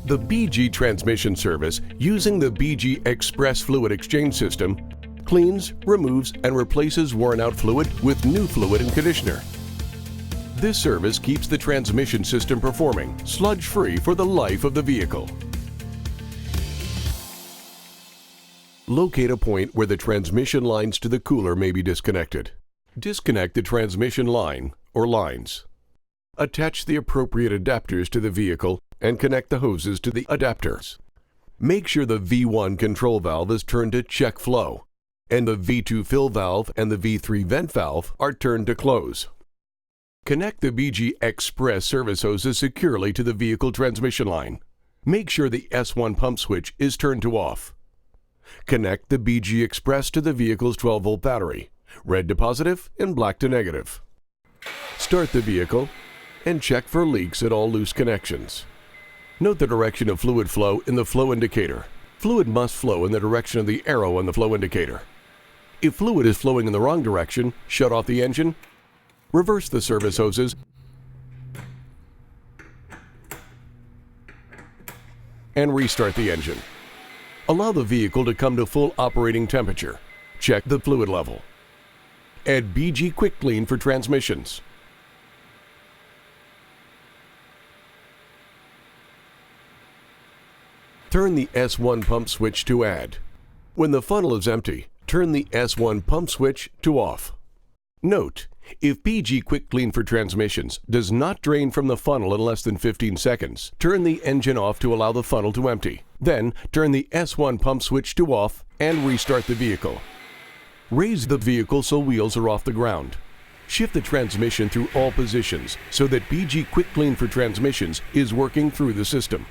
The BG transmission service, using the BG Express fluid exchange system, cleans, removes, and replaces worn-out fluid with new fluid and conditioner. This service keeps the transmission system performing sludge-free for the life of the vehicle. Locate a point where the transmission lines to the cooler may be disconnected. Disconnect the transmission line or lines. Attach the appropriate adapters to the vehicle and connect the hoses to the adapters. Make sure the V1 control valve is turned to check flow, and the V2 fill valve and the V3 vent valve are turned to close. Connect the BG Express service hoses securely to the vehicle transmission line. Make sure the S1 pump switch is turned to off. Connect the BG Express to the vehicle's 12-volt battery, red to positive and black to negative. Start the vehicle and check for leaks at all loose connections. Note the direction of fluid flow in the flow indicator. Fluid must flow in the direction of the arrow on the flow indicator. If fluid is flowing in the wrong direction, shut off the engine, reverse the service hoses, and restart the engine. Allow the vehicle to come to full operating temperature. Check the fluid level. Add BG Quick Clean for transmissions. Turn the S1 pump switch to add. When the funnel is empty, turn the S1 pump switch to off. Note, if BG Quick Clean for transmissions does not drain from the funnel in less than 15 seconds, turn the engine off to allow the funnel to empty. Then, turn the S1 pump switch to off and restart the vehicle. Raise the vehicle so wheels are off the ground. Shift the transmission through all positions so that BG Quick Clean for transmissions is working through the system.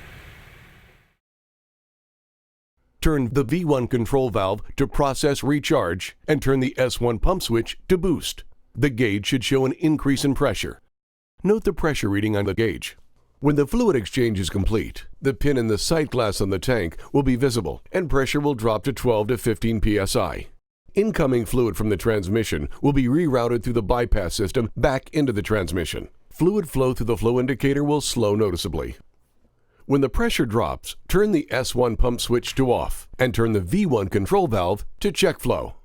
Turn the V1 control valve to process recharge and turn the S1 pump switch to boost. The gauge should show an increase in pressure. Note the pressure reading on the gauge. When the fluid exchange is complete, the pin in the sight glass on the tank will be visible and pressure will drop to 12 to 15 psi. Incoming fluid from the transmission will be rerouted through the bypass system back into the transmission. Fluid flow through the flow indicator will slow noticeably. When the pressure drops, turn the S1 pump switch to off and turn the V1 control valve to check flow.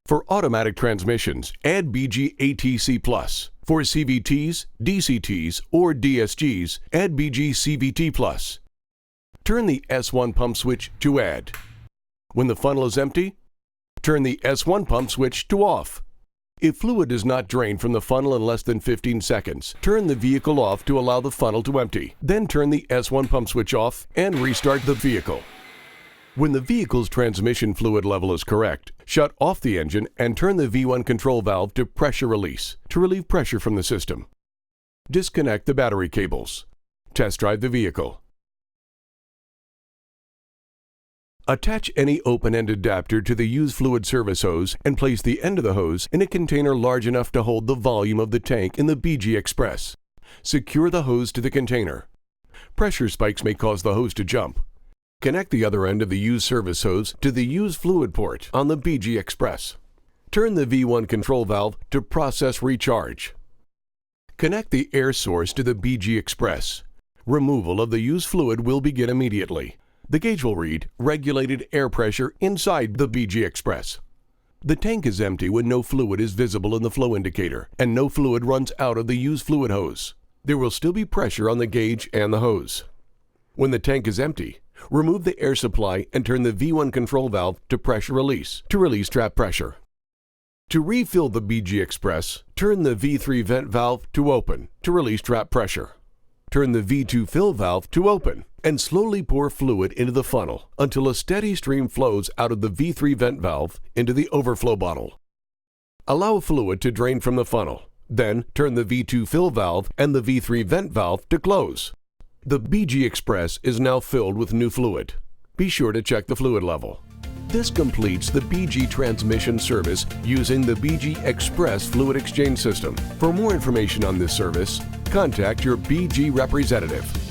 For automatic transmissions, add BG ATC+. For CVTs, DCTs, or DSGs, add BG CVT+. Turn the S1 pump switch to add. When the funnel is empty, turn the S1 pump switch to off. If fluid does not drain from the funnel in less than 15 seconds, turn the vehicle off to allow the funnel to empty. Then turn the S1 pump switch off and restart the vehicle. When the vehicle's transmission fluid level is correct, shut off the engine and turn the V1 control valve to pressure release to relieve pressure from the system. Disconnect the battery cables. Test drive the vehicle. Attach any open-end adapter to the used fluid service hose and place the end of the hose in a container large enough to hold the volume of the tank in the BG Express. Secure the hose to the container. Pressure spikes may cause the hose to jump. Connect the other end of the used service hose to the used fluid port on the BG Express. Turn the V1 control valve to process recharge. Connect the air source to the BG Express. Removal of the used fluid will begin immediately. The gauge will read regulated air pressure inside the BG Express. The tank is empty when no fluid is visible in the flow indicator and no fluid runs out of the used fluid hose. There will still be pressure on the gauge and the hose. When the tank is empty, remove the air supply and turn the V1 control valve to pressure release to release trap pressure. To refill the BG Express, turn the V3 vent valve to open to release trap pressure. Turn the V2 fill valve to open and slowly pour fluid into the funnel until a steady stream flows out of the V3 vent valve into the overflow bottle. Allow fluid to drain from the funnel. Then turn the V2 fill valve and the V3 vent valve to close. The BG Express is now filled with new fluid. Be sure to check the fluid level. This completes the BG transmission service using the BG Express fluid exchange system. For more information on this service, contact your BG representative.